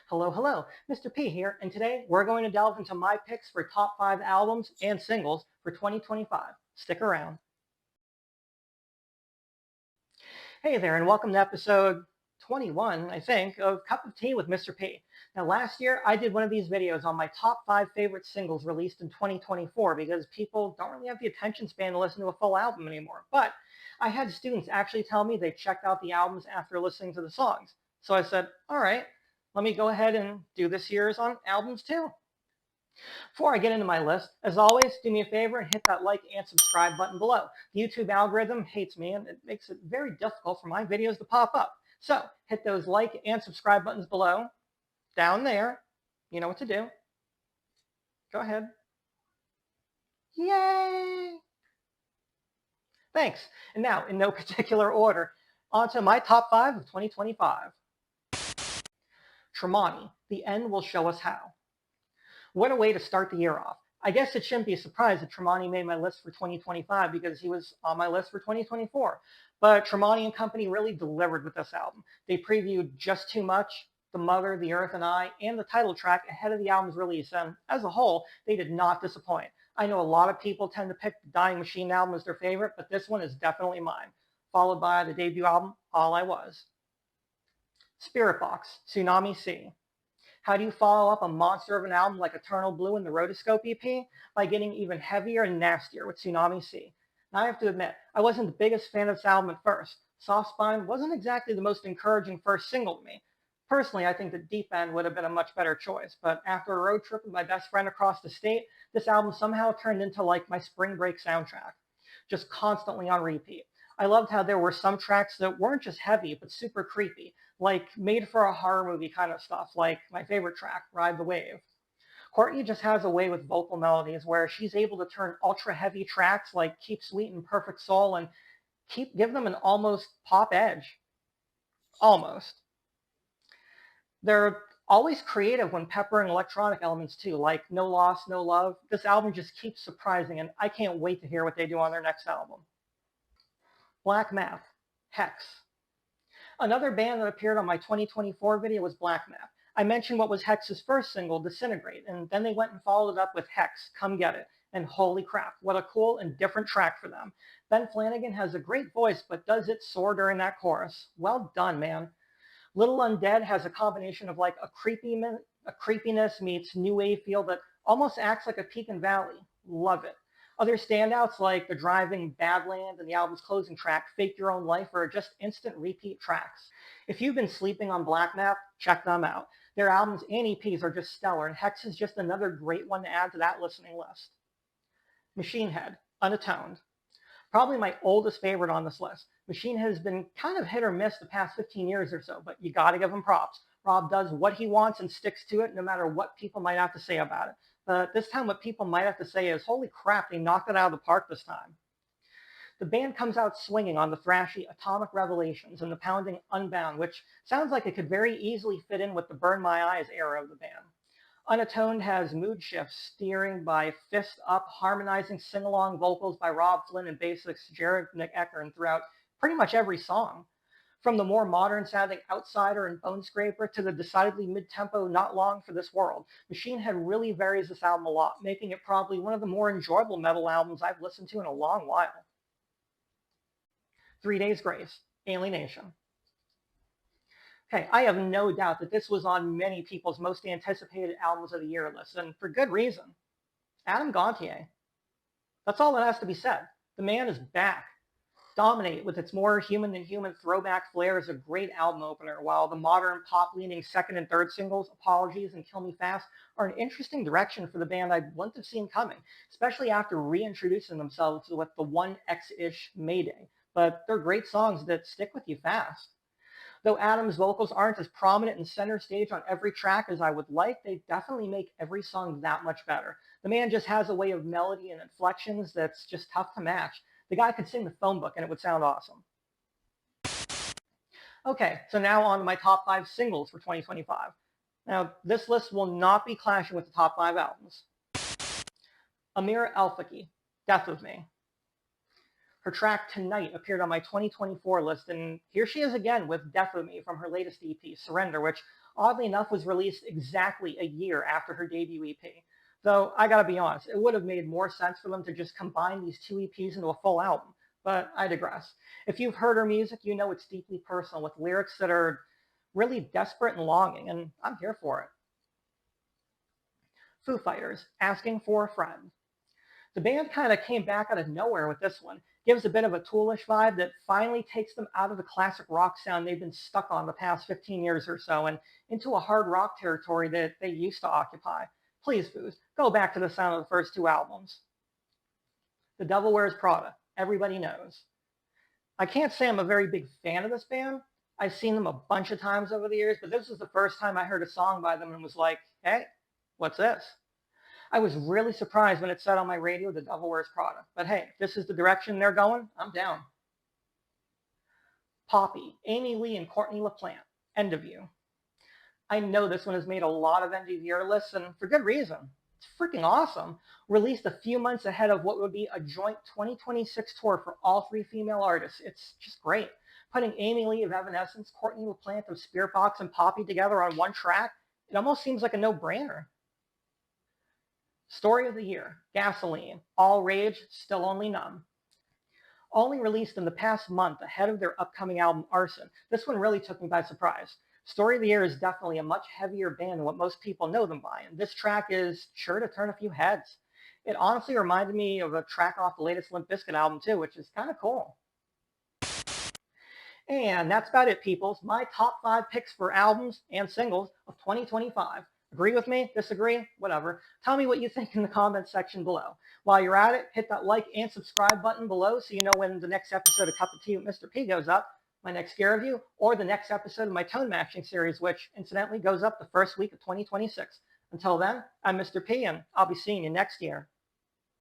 Hello, hello, Mr. P here, and today we're going to delve into my picks for top 5 albums and singles for 2025. Stick around. Hey there, and welcome to episode 21, I think, of Cup of Tea with Mr. P. Now, last year I did one of these videos on my top 5 favorite singles released in 2024 because people don't really have the attention span to listen to a full album anymore. But I had students actually tell me they checked out the albums after listening to the songs. So I said, all right, let me go ahead and do this year's on albums too. Before I get into my list, as always, do me a favor and hit that like and subscribe button below. The YouTube algorithm hates me and it makes it very difficult for my videos to pop up. So hit those like and subscribe buttons below, down there. You know what to do. Go ahead. Yay! Thanks. And now, in no particular order, on to my top 5 of 2025. Tremonti, The End Will Show Us How. What a way to start the year off. I guess it shouldn't be a surprise that Tremonti made my list for 2025 because he was on my list for 2024. But Tremonti and company really delivered with this album. They previewed Just Too Much, The Mother, The Earth and I, and the title track ahead of the album's release, and as a whole, they did not disappoint. I know a lot of people tend to pick the Dying Machine album as their favorite, but this one is definitely mine, followed by the debut album, All I Was. Spiritbox, Tsunami Sea. How do you follow up a monster of an album like Eternal Blue and the Rotoscope EP? By getting even heavier and nastier with Tsunami Sea. Now I have to admit, I wasn't the biggest fan of this album at first. Soft Spine wasn't exactly the most encouraging first single to me. Personally, I think that Deep End would have been a much better choice, but after a road trip with my best friend across the state, this album somehow turned into like my spring break soundtrack, just constantly on repeat. I loved how there were some tracks that weren't just heavy, but super creepy, like made for a horror movie kind of stuff, like my favorite track, Ride the Wave. Courtney just has a way with vocal melodies where she's able to turn ultra heavy tracks like Keep Sweet and Perfect Soul and give them an almost pop edge. Almost. They're always creative when peppering electronic elements too, like No Loss, No Love. This album just keeps surprising, and I can't wait to hear what they do on their next album. Black Math, Hex. Another band that appeared on my 2024 video was Black Math. I mentioned what was Hex's first single, Disintegrate, and then they went and followed it up with Hex, Come Get It. And holy crap, what a cool and different track for them. Ben Flanagan has a great voice, but does it soar during that chorus? Well done, man. Little Undead has a combination of like a creepiness meets new wave feel that almost acts like a peak and valley. Love it. Other standouts like the driving Badland and the album's closing track, Fake Your Own Life, are just instant repeat tracks. If you've been sleeping on Black Math, check them out. Their albums and EPs are just stellar, and Hex is just another great one to add to that listening list. Machine Head, Unatoned. Probably my oldest favorite on this list. Machine has been kind of hit or miss the past 15 years or so, but you got to give him props. Rob does what he wants and sticks to it no matter what people might have to say about it. But this time what people might have to say is, holy crap, they knocked it out of the park this time. The band comes out swinging on the thrashy Atomic Revelations and the pounding Unbound, which sounds like it could very easily fit in with the Burn My Eyes era of the band. Unatoned has mood shifts, steering by Fist Up, harmonizing sing-along vocals by Rob Flynn and bassist Jared Nick Eckern throughout pretty much every song. From the more modern-sounding Outsider and Bone Scraper to the decidedly mid-tempo Not Long for This World, Machine Head really varies this album a lot, making it probably one of the more enjoyable metal albums I've listened to in a long while. 3 Days Grace, Alienation. Okay, I have no doubt that this was on many people's most anticipated albums of the year list, and for good reason. Adam Gontier. That's all that has to be said. The man is back. Dominate, with its more human than human throwback flair, is a great album opener, while the modern pop-leaning second and third singles, Apologies and Kill Me Fast, are an interesting direction for the band I wouldn't have seen coming, especially after reintroducing themselves with the 1X-ish Mayday. But they're great songs that stick with you fast. Though Adam's vocals aren't as prominent and center stage on every track as I would like, they definitely make every song that much better. The man just has a way of melody and inflections that's just tough to match. The guy could sing the phone book and it would sound awesome. Okay, so now on to my top 5 singles for 2025. Now, this list will not be clashing with the top 5 albums. Amira Al-Faqih, Death of Me. Her track Tonight appeared on my 2024 list, and here she is again with Death of Me from her latest EP, Surrender, which oddly enough, was released exactly a year after her debut EP. Though I gotta be honest, it would have made more sense for them to just combine these two EPs into a full album. But I digress. If you've heard her music, you know it's deeply personal with lyrics that are really desperate and longing, and I'm here for it. Foo Fighters, Asking for a Friend. The band kind of came back out of nowhere with this one. Gives a bit of a Toolish vibe that finally takes them out of the classic rock sound they've been stuck on the past 15 years or so and into a hard rock territory that they used to occupy. Please, Foos, go back to the sound of the first two albums. The Devil Wears Prada, everybody knows. I can't say I'm a very big fan of this band. I've seen them a bunch of times over the years, but this was the first time I heard a song by them and was like, hey, what's this? I was really surprised when it said on my radio, The Devil Wears Prada. But hey, if this is the direction they're going, I'm down. Poppy, Amy Lee and Courtney LaPlante, End of You. I know this one has made a lot of end of year lists, and for good reason. It's freaking awesome. Released a few months ahead of what would be a joint 2026 tour for all three female artists. It's just great. Putting Amy Lee of Evanescence, Courtney LaPlante of Spiritbox, and Poppy together on one track, it almost seems like a no-brainer. Story of the Year, Gasoline, All Rage, Still Only Numb. Only released in the past month ahead of their upcoming album Arson, this one really took me by surprise. Story of the Year is definitely a much heavier band than what most people know them by, and this track is sure to turn a few heads. It honestly reminded me of a track off the latest Limp Bizkit album too, which is kind of cool. And that's about it, peoples. My top 5 picks for albums and singles of 2025. Agree with me? Disagree? Whatever. Tell me what you think in the comments section below. While you're at it, hit that like and subscribe button below so you know when the next episode of Cup of Tea with Mr. P goes up, my next gear review, or the next episode of my tone matching series, which incidentally goes up the first week of 2026. Until then, I'm Mr. P, and I'll be seeing you next year.